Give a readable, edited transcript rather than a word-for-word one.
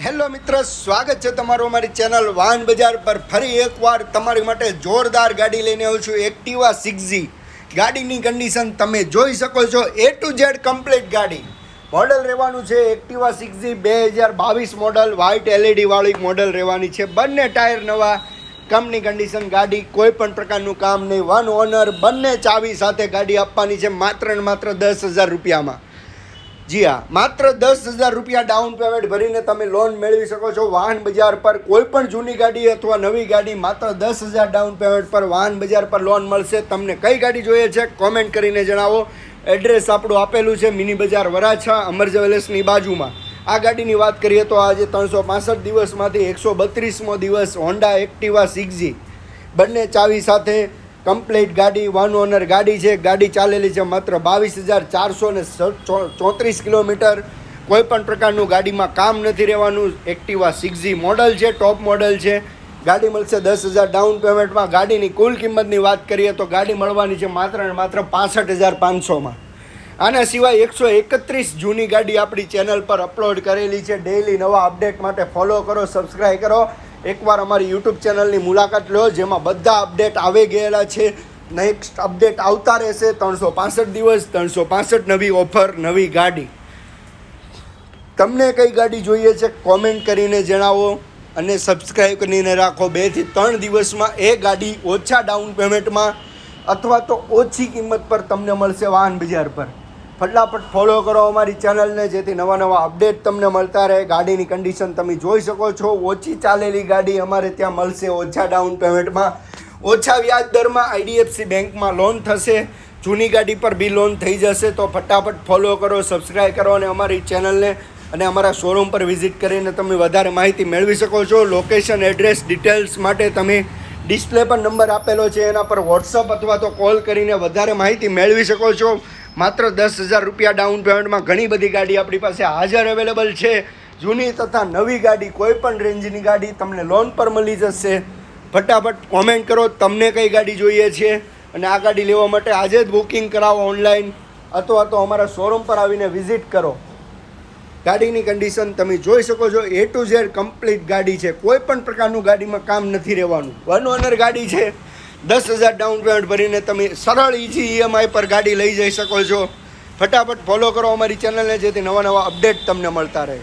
Hello મિત્ર, સ્વાગત છે તમારું અમારી ચેનલ વાહન બજાર પર. ફરી એકવાર તમારી માટે જોરદાર ગાડી લઈને આવ્યો છું. એક્ટિવા 6G ગાડીની કન્ડિશન તમે જોઈ શકો છો. A to Z કમ્પ્લીટ ગાડી. મોડલ રહેવાનું છે Activa 6G 2022 model. White LED વાળી મોડલ રહેવાની છે. બંને ટાયર નવા, કંપની કન્ડિશન ગાડી, કોઈ પણ પ્રકારનું કામ નહીં. વન ઓનર, બંને ચાવી સાથે ગાડી આપવાની છે માત્ર ને માત્ર 10,000 રૂપિયામાં. જી હા, માત્ર 10,000 રૂપિયા ડાઉન પેમેન્ટ ભરીને તમે લોન મેળવી શકો છો વાહન બજાર પર. કોઈ પણ જૂની ગાડી અથવા નવી ગાડી માત્ર 10,000 ડાઉન પેમેન્ટ પર વાહન બજાર પર લોન મળશે. તમને કઈ ગાડી જોઈએ છે કોમેન્ટ કરીને જણાવો. એડ્રેસ આપણું આપેલું છે મિની બજાર વરાછા, અમર જ્વેલર્સની બાજુમાં. આ ગાડીની વાત કરીએ તો આજે 365 દિવસમાંથી 132મો દિવસ હોન્ડા એક્ટિવા 6G બંને ચાવી સાથે કમ્પ્લીટ ગાડી, વન ઓનર ગાડી છે. ગાડી ચાલેલી છે માત્ર 22,434 કિલોમીટર. કોઈ પણ પ્રકારનું ગાડીમાં કામ નથી રહેવાનું. એક્ટિવા 6G મોડલ છે, ટોપ મોડલ છે. ગાડી મળશે 10,000 ડાઉન પેમેન્ટમાં. ગાડીની કુલ કિંમતની વાત કરીએ તો ગાડી મળવાની છે માત્ર ને માત્ર 65,500માં. આના સિવાય 131 જૂની ગાડી આપણી ચેનલ પર અપલોડ કરેલી છે. ડેઇલી નવા અપડેટ માટે ફોલો કરો, સબસ્ક્રાઈબ કરો. એકવાર અમારી યુટ્યુબ ચેનલની મુલાકાત લો, જેમાં બધા અપડેટ આવી ગયેલા છે. નેક્સ્ટ અપડેટ આવતા રહેશે. 365 દિવસ, 365 નવી ઓફર, નવી ગાડી. તમને કઈ ગાડી જોઈએ છે કોમેન્ટ કરીને જણાવો અને સબસ્ક્રાઈબ કરીને રાખો. 2 થી 3 દિવસમાં એ ગાડી ઓછા ડાઉન પેમેન્ટમાં અથવા તો ઓછી કિંમત પર તમને મળશે વાહન બજાર પર. ફટાફટ ફોલો કરો અમારી ચેનલને, જેથી નવા નવા અપડેટ તમને મળતા રહે. ગાડીની કન્ડિશન તમે જોઈ શકો છો. ઓછી ચાલેલી ગાડી અમારે ત્યાં મળશે ઓછા ડાઉન પેમેન્ટમાં, ઓછા વ્યાજ દરમાં. IDFC બેંકમાં લોન થશે. જૂની ગાડી પર બી લોન થઈ જશે. તો ફટાફટ ફોલો કરો, સબસ્ક્રાઈબ કરો અને અમારી ચેનલને અને અમારા શોરૂમ પર વિઝિટ કરીને તમે વધારે માહિતી મેળવી શકો છો. લોકેશન, એડ્રેસ, ડિટેલ્સ માટે તમે ડિસ્પ્લે પર નંબર આપેલો છે, એના પર વોટ્સઅપ અથવા તો કોલ કરીને વધારે માહિતી મેળવી શકો છો. માત્ર 10,000 રૂપિયા ડાઉન પેમેન્ટમાં ઘણી બધી ગાડી આપણી પાસે હાજર અવેલેબલ છે. જૂની તથા નવી ગાડી, કોઈ પણ રેન્જની ગાડી તમને લોન પર મળી જશે. ફટાફટ કોમેન્ટ કરો તમને કઈ ગાડી જોઈએ છે અને આ ગાડી લેવા માટે આજે જ બુકિંગ કરાવો ઓનલાઈન અથવા તો અમારા શોરૂમ પર આવીને વિઝિટ કરો. ગાડીની કન્ડિશન તમે જોઈ શકો છો. A to Z કમ્પ્લીટ ગાડી છે. કોઈ પણ પ્રકારનું ગાડીમાં કામ નથી રહેવાનું. વન ઓનર ગાડી છે. 10,000 ડાઉન પેમેન્ટ ભરીને તમે સરળ ઇઝી EMI પર ગાડી લઈ જઈ શકો છો. ફટાફટ ફોલો કરો અમારી ચેનલને, જેથી નવા નવા અપડેટ તમને મળતા રહે.